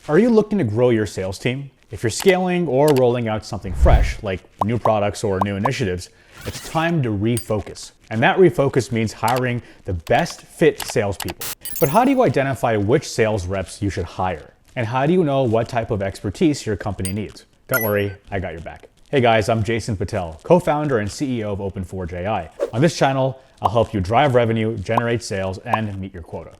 Are you looking to grow your sales team? If you're scaling or rolling out something fresh, like new products or new initiatives, it's time to refocus. And that refocus means hiring the best fit salespeople. But how do you identify which sales reps you should hire? And how do you know what type of expertise your company needs? Don't worry, I got your back. Hey guys, I'm Jason Patel, co-founder and CEO of Open4j AI. On this channel, I'll help you drive revenue, generate sales, and meet your quota.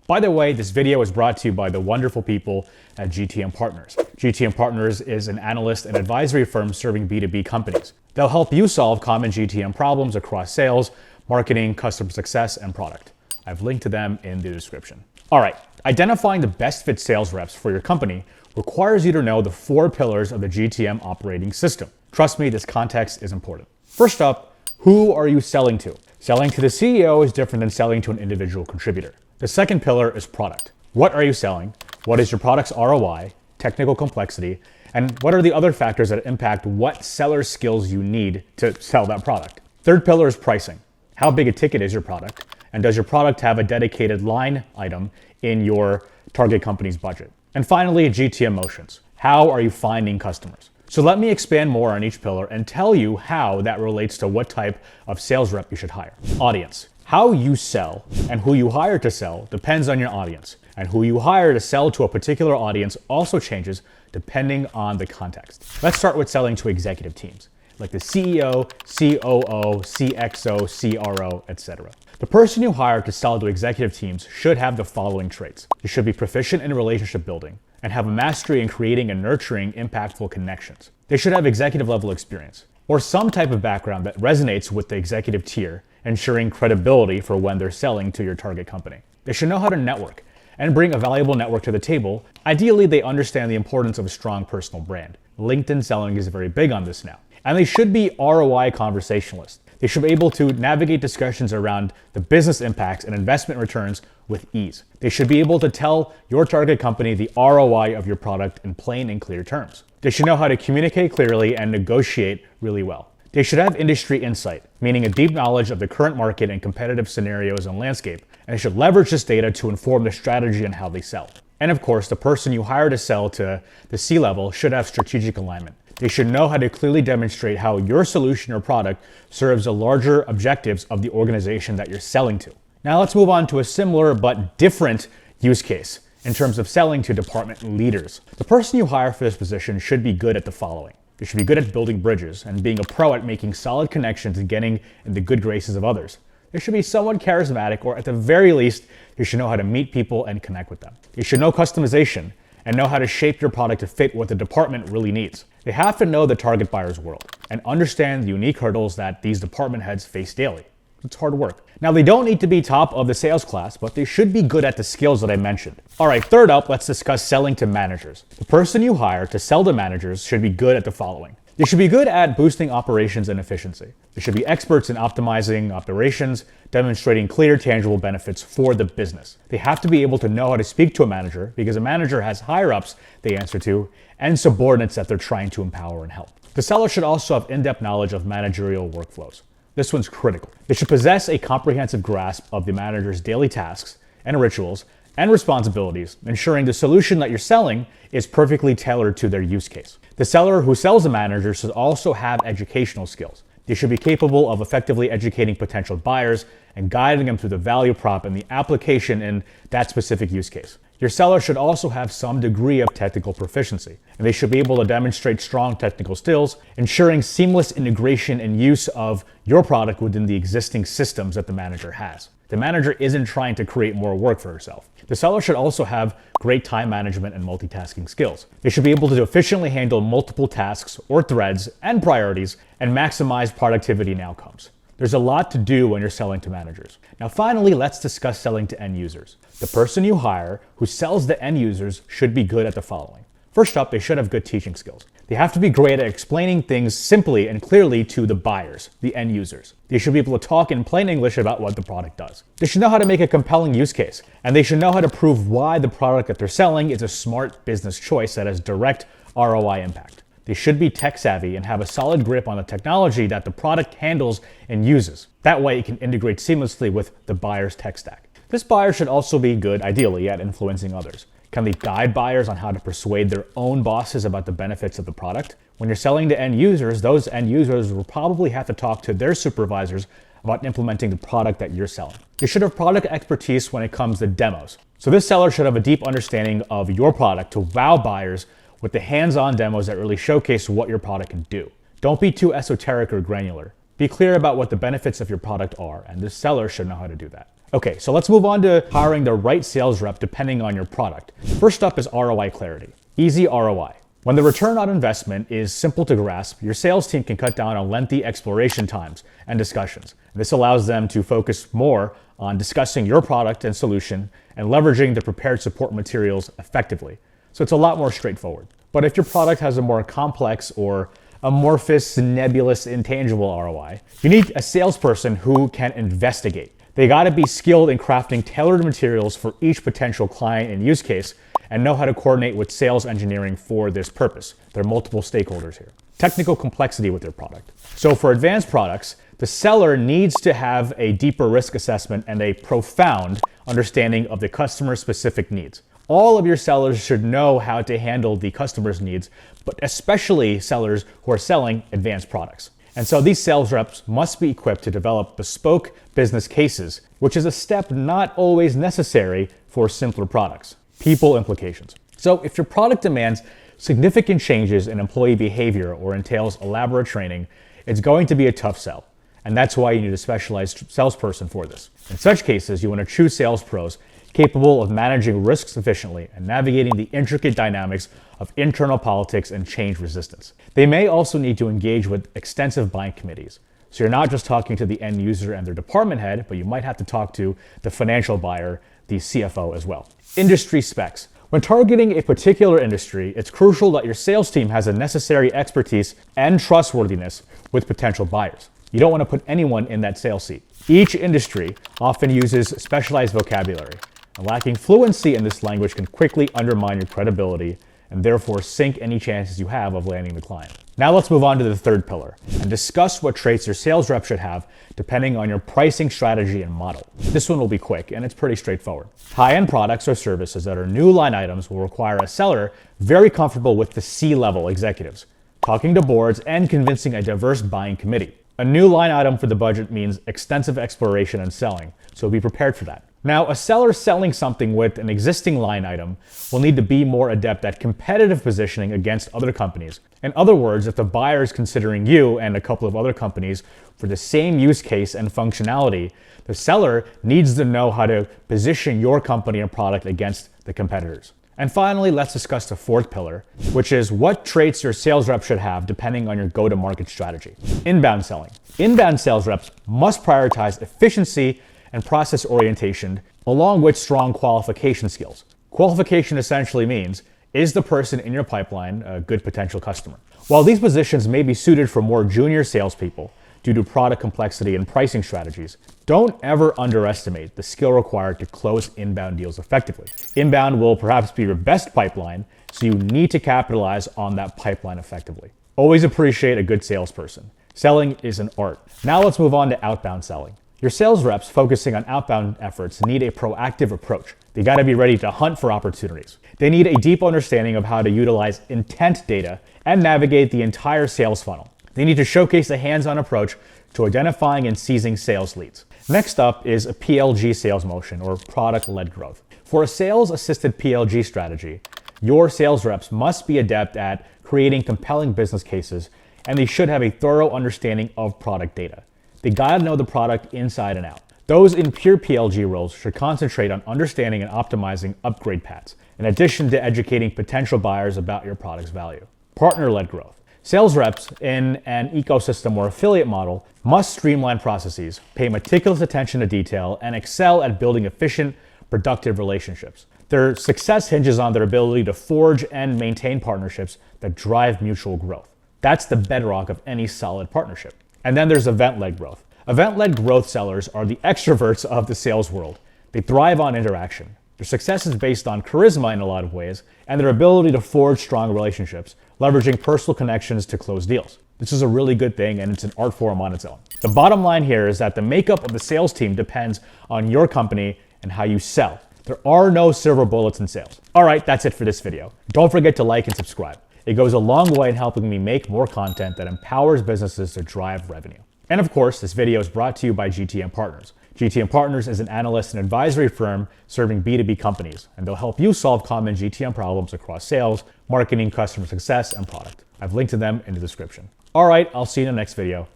By the way, this video is brought to you by the wonderful people at GTM Partners. GTM Partners is an analyst and advisory firm serving B2B companies. They'll help you solve common GTM problems across sales, marketing, customer success, and product. I've linked to them in the description. All right, identifying the best fit sales reps for your company requires you to know the 4 pillars of the GTM operating system. Trust me, this context is important. First up, who are you selling to? Selling to the CEO is different than selling to an individual contributor. The second pillar is product. What are you selling? What is your product's ROI, technical complexity, and what are the other factors that impact what seller skills you need to sell that product? Third pillar is pricing. How big a ticket is your product? And does your product have a dedicated line item in your target company's budget? And finally, GTM motions. How are you finding customers? So let me expand more on each pillar and tell you how that relates to what type of sales rep you should hire. Audience. How you sell and who you hire to sell depends on your audience. And who you hire to sell to a particular audience also changes depending on the context. Let's start with selling to executive teams, like the CEO, COO, CXO, CRO, etc. The person you hire to sell to executive teams should have the following traits. They should be proficient in relationship building and have a mastery in creating and nurturing impactful connections. They should have executive level experience or some type of background that resonates with the executive tier, ensuring credibility for when they're selling to your target company. They should know how to network and bring a valuable network to the table. Ideally, they understand the importance of a strong personal brand. LinkedIn selling is very big on this now. And they should be ROI conversationalists. They should be able to navigate discussions around the business impacts and investment returns with ease. They should be able to tell your target company the ROI of your product in plain and clear terms. They should know how to communicate clearly and negotiate really well. They should have industry insight, meaning a deep knowledge of the current market and competitive scenarios and landscape, and they should leverage this data to inform the strategy and how they sell. And of course, the person you hire to sell to the C-level should have strategic alignment. They should know how to clearly demonstrate how your solution or product serves the larger objectives of the organization that you're selling to. Now let's move on to a similar but different use case in terms of selling to department leaders. The person you hire for this position should be good at the following. They should be good at building bridges and being a pro at making solid connections and getting in the good graces of others. They should be somewhat charismatic, or at the very least, they should know how to meet people and connect with them. They should know customization and know how to shape your product to fit what the department really needs. They have to know the target buyer's world and understand the unique hurdles that these department heads face daily. It's hard work. Now, they don't need to be top of the sales class, but they should be good at the skills that I mentioned. All right, third up, let's discuss selling to managers. The person you hire to sell to managers should be good at the following. They should be good at boosting operations and efficiency. They should be experts in optimizing operations, demonstrating clear, tangible benefits for the business. They have to be able to know how to speak to a manager because a manager has higher-ups they answer to and subordinates that they're trying to empower and help. The seller should also have in-depth knowledge of managerial workflows. This one's critical. They should possess a comprehensive grasp of the manager's daily tasks and rituals and responsibilities, ensuring the solution that you're selling is perfectly tailored to their use case. The seller who sells the manager should also have educational skills. They should be capable of effectively educating potential buyers and guiding them through the value prop and the application in that specific use case. Your seller should also have some degree of technical proficiency, and they should be able to demonstrate strong technical skills, ensuring seamless integration and use of your product within the existing systems that the manager has. The manager isn't trying to create more work for herself. The seller should also have great time management and multitasking skills. They should be able to efficiently handle multiple tasks or threads and priorities and maximize productivity and outcomes. There's a lot to do when you're selling to managers. Now finally, let's discuss selling to end users. The person you hire who sells to end users should be good at the following. First up, they should have good teaching skills. They have to be great at explaining things simply and clearly to the buyers, the end users. They should be able to talk in plain English about what the product does. They should know how to make a compelling use case, and they should know how to prove why the product that they're selling is a smart business choice that has direct ROI impact. They should be tech savvy and have a solid grip on the technology that the product handles and uses. That way it can integrate seamlessly with the buyer's tech stack. This buyer should also be good, ideally, at influencing others. Can they guide buyers on how to persuade their own bosses about the benefits of the product? When you're selling to end users, those end users will probably have to talk to their supervisors about implementing the product that you're selling. You should have product expertise when it comes to demos. So this seller should have a deep understanding of your product to wow buyers with the hands-on demos that really showcase what your product can do. Don't be too esoteric or granular. Be clear about what the benefits of your product are, and this seller should know how to do that. Okay, so let's move on to hiring the right sales rep depending on your product. First up is ROI clarity. Easy ROI. When the return on investment is simple to grasp, your sales team can cut down on lengthy exploration times and discussions. This allows them to focus more on discussing your product and solution and leveraging the prepared support materials effectively. So it's a lot more straightforward. But if your product has a more complex or amorphous, nebulous, intangible ROI, you need a salesperson who can investigate. They gotta be skilled in crafting tailored materials for each potential client and use case and know how to coordinate with sales engineering for this purpose. There are multiple stakeholders here. Technical complexity with their product. So for advanced products, the seller needs to have a deeper risk assessment and a profound understanding of the customer's specific needs. All of your sellers should know how to handle the customer's needs, but especially sellers who are selling advanced products. And so these sales reps must be equipped to develop bespoke business cases, which is a step not always necessary for simpler products. People implications. So if your product demands significant changes in employee behavior or entails elaborate training, it's going to be a tough sell. And that's why you need a specialized salesperson for this. In such cases, you want to choose sales pros capable of managing risks efficiently and navigating the intricate dynamics of internal politics and change resistance. They may also need to engage with extensive buying committees. So you're not just talking to the end user and their department head, but you might have to talk to the financial buyer, the CFO as well. Industry specs. When targeting a particular industry, it's crucial that your sales team has the necessary expertise and trustworthiness with potential buyers. You don't want to put anyone in that sales seat. Each industry often uses specialized vocabulary, and lacking fluency in this language can quickly undermine your credibility and therefore sink any chances you have of landing the client. Now let's move on to the third pillar and discuss what traits your sales rep should have depending on your pricing strategy and model. This one will be quick and it's pretty straightforward. High-end products or services that are new line items will require a seller very comfortable with the C-level executives, talking to boards and convincing a diverse buying committee. A new line item for the budget means extensive exploration and selling, so be prepared for that. Now, a seller selling something with an existing line item will need to be more adept at competitive positioning against other companies. In other words, if the buyer is considering you and a couple of other companies for the same use case and functionality, the seller needs to know how to position your company and product against the competitors. And finally, let's discuss the fourth pillar, which is what traits your sales rep should have depending on your go-to-market strategy. Inbound selling. Inbound sales reps must prioritize efficiency and process orientation, along with strong qualification skills. Qualification essentially means, is the person in your pipeline a good potential customer? While these positions may be suited for more junior salespeople due to product complexity and pricing strategies, don't ever underestimate the skill required to close inbound deals effectively. Inbound will perhaps be your best pipeline, so you need to capitalize on that pipeline effectively. Always appreciate a good salesperson. Selling is an art. Now let's move on to outbound selling. Your sales reps focusing on outbound efforts need a proactive approach. They gotta be ready to hunt for opportunities. They need a deep understanding of how to utilize intent data and navigate the entire sales funnel. They need to showcase a hands-on approach to identifying and seizing sales leads. Next up is a PLG sales motion, or product-led growth. For a sales-assisted PLG strategy, your sales reps must be adept at creating compelling business cases, and they should have a thorough understanding of product data. They gotta know the product inside and out. Those in pure PLG roles should concentrate on understanding and optimizing upgrade paths, in addition to educating potential buyers about your product's value. Partner-led growth. Sales reps in an ecosystem or affiliate model must streamline processes, pay meticulous attention to detail, and excel at building efficient, productive relationships. Their success hinges on their ability to forge and maintain partnerships that drive mutual growth. That's the bedrock of any solid partnership. And then there's event-led growth. Event-led growth sellers are the extroverts of the sales world. They thrive on interaction. Their success is based on charisma in a lot of ways, and their ability to forge strong relationships, leveraging personal connections to close deals. This is a really good thing, and it's an art form on its own. The bottom line here is that the makeup of the sales team depends on your company and how you sell. There are no silver bullets in sales. All right, that's it for this video. Don't forget to like and subscribe. It goes a long way in helping me make more content that empowers businesses to drive revenue. And of course, this video is brought to you by GTM Partners. GTM Partners is an analyst and advisory firm serving B2B companies, and they'll help you solve common GTM problems across sales, marketing, customer success, and product. I've linked to them in the description. All right, I'll see you in the next video.